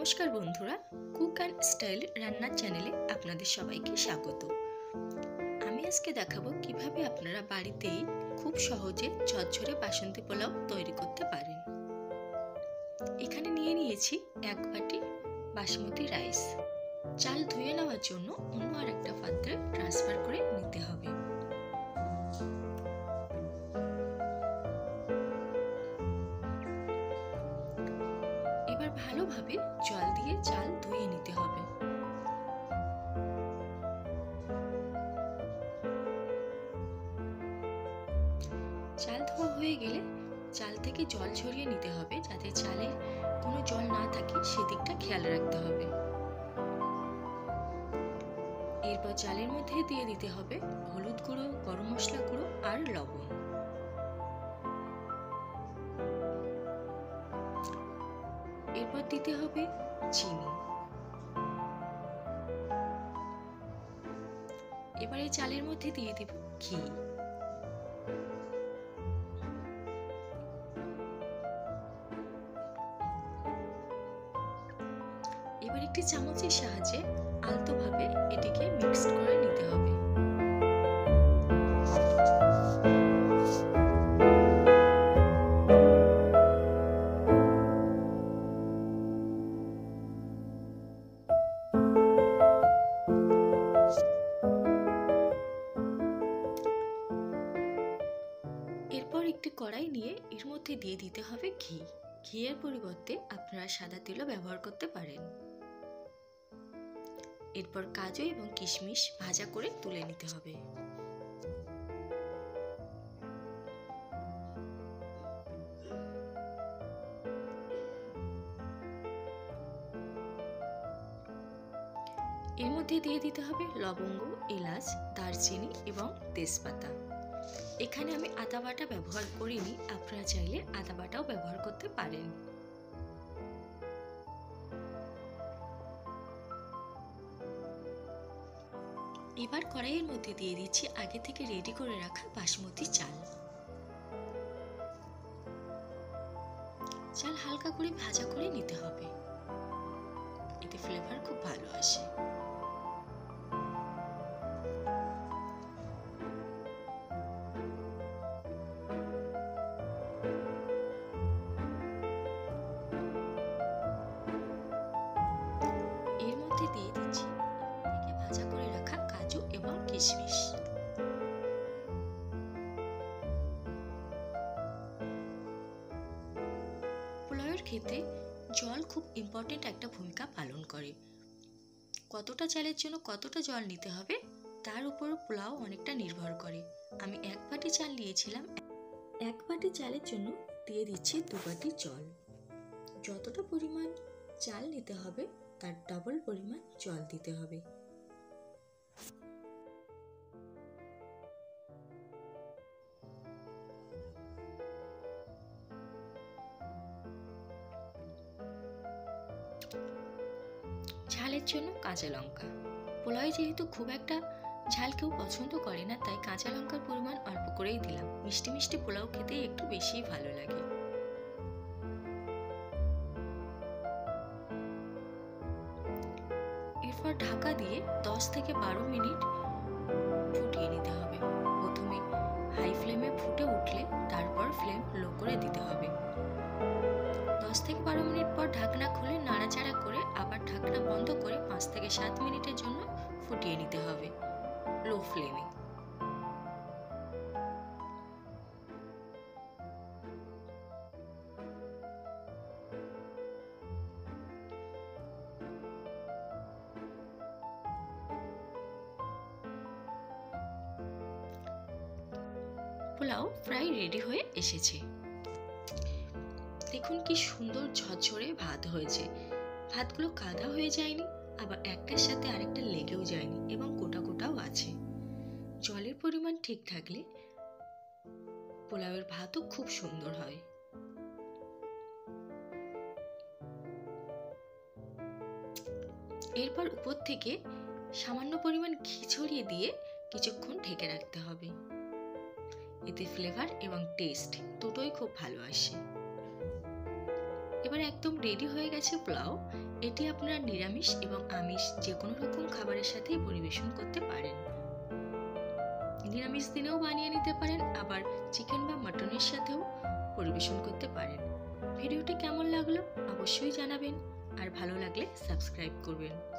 নমস্কার বন্ধুরা, cook and style রান্নার চ্যানেলে আপনাদের সবাইকে স্বাগত। আমি আজকে দেখাবো কিভাবে আপনারা বাড়িতেই খুব সহজে ঝরঝরে বাসন্তী পোলাও তৈরি করতে পারেন। এখানে নিয়ে নিয়েছি 1 বাটি বাসমতি রাইস। চাল ধুয়ে নেওয়ার জন্য অন্য আরেকটা পাত্রে ট্রান্সফার করে নিতে হবে। এবার ভালোভাবে জল দিয়ে চাল ধুয়ে নিতে হবে। চাল ধোয়া হয়ে গেলে চাল থেকে জল ঝরিয়ে নিতে হবে, যাতে চালে কোনো জল না থাকে সেদিকটা খেয়াল রাখতে হবে। এরপর চালের মধ্যে দিয়ে দিতে হবে হলুদ গুঁড়ো, গরম মশলা গুঁড়ো আর লবণ। এরপর দিতে হবে চিনি। এবারে চালের মধ্যে দিয়ে দিব ঘি। এবার একটি চামচের সাহায্যে আলতোভাবে এটিকে মিক্সড করে নিতে হবে। এরপর একটি কড়াই নিয়ে এর মধ্যে দিয়ে দিতে হবে ঘি। ঘিয়ের পরিবর্তে আপনারা সাদা তেলও ব্যবহার করতে পারেন। এরপর কাজু এবং কিশমিশ ভাজা করে তুলে নিতে হবে। এর মধ্যে দিয়ে দিতে হবে লবঙ্গ, এলাচ, দারচিনি এবং তেজপাতা। এখানে আমি আদা বাটা ব্যবহার করিনি, আপনারা চাইলে আদা বাটাও ব্যবহার করতে পারেন। এবার কড়াইয়ের মধ্যে দিয়ে দিচ্ছি আগে থেকে রেডি করে রাখা বাসমতি চাল। চাল হালকা করে ভাজা করে নিতে হবে, এতে ফ্লেভার খুব ভালো আসে। এর মধ্যে দিয়ে দিচ্ছি ভাজা করে রাখা কাজু এবং কিশমিশ। পোলাওয়ের ক্ষেত্রে জল খুব ইম্পর্টেন্ট একটা ভূমিকা পালন করে। কতটা চালের জন্য কতটা জল নিতে হবে তার উপর পোলাও অনেকটা নির্ভর করে। আমি 1 বাটি চাল নিয়েছিলাম, 1 বাটি চালের জন্য দিয়ে দিচ্ছি 2 বাটি জল। যতটা পরিমাণ চাল নিতে হবে তার ডাবল পরিমাণ জল দিতে হবে। ঝালের জন্য কাঁচা লঙ্কা। পোলাওয়ে যেহেতু খুব একটা ঝাল কেউ পছন্দ করে না, তাই কাঁচা লঙ্কার পরিমাণ অল্প করেই দিলাম। মিষ্টি মিষ্টি পোলাও খেতে একটু বেশিই ভালো লাগে। এরপর ঢাকা দিয়ে 10 থেকে 12 মিনিট ফুটিয়ে নিতে হবে। প্রথমে হাই ফ্লেমে ফুটে উঠলে তারপর ফ্লেম লো করে দিতে হবে। 10 থেকে 12 মিনিট পর ঢাকনা খুলে নাড়াচাড়া করে আবার ঢাকনা বন্ধ করে 5 থেকে 7 মিনিটের জন্য ফুটিয়ে নিতে হবে লো ফ্লেমে। পোলাও প্রায় রেডি হয়ে এসেছে। দেখুন কি সুন্দর ঝরঝরে ভাত হয়েছে। ভাতগুলো কাদা হয়ে যায়নি, আবার একটার সাথে আরেকটা লেগেও যায়নি এবং গোটা গোটাও আছে। জলের পরিমাণ ঠিক থাকলে পোলাওয়ের ভাতও খুব সুন্দর হয়। এরপর উপর থেকে সামান্য পরিমাণ ঘি ছড়িয়ে দিয়ে কিছুক্ষণ ঢেকে রাখতে হবে। এতে ফ্লেভার এবং টেস্ট দুটোই খুব ভালো আসে। এবার একদম রেডি হয়ে গেছে পোলাও। এটি আপনারা নিরামিষ এবং আমিষ যে কোনো রকম খাবারের সাথেই পরিবেশন করতে পারেন। নিরামিষ দিনেও বানিয়ে নিতে পারেন, আবার চিকেন বা মাটনের সাথেও পরিবেশন করতে পারেন। ভিডিওটি কেমন লাগলো অবশ্যই জানাবেন, আর ভালো লাগলে সাবস্ক্রাইব করবেন।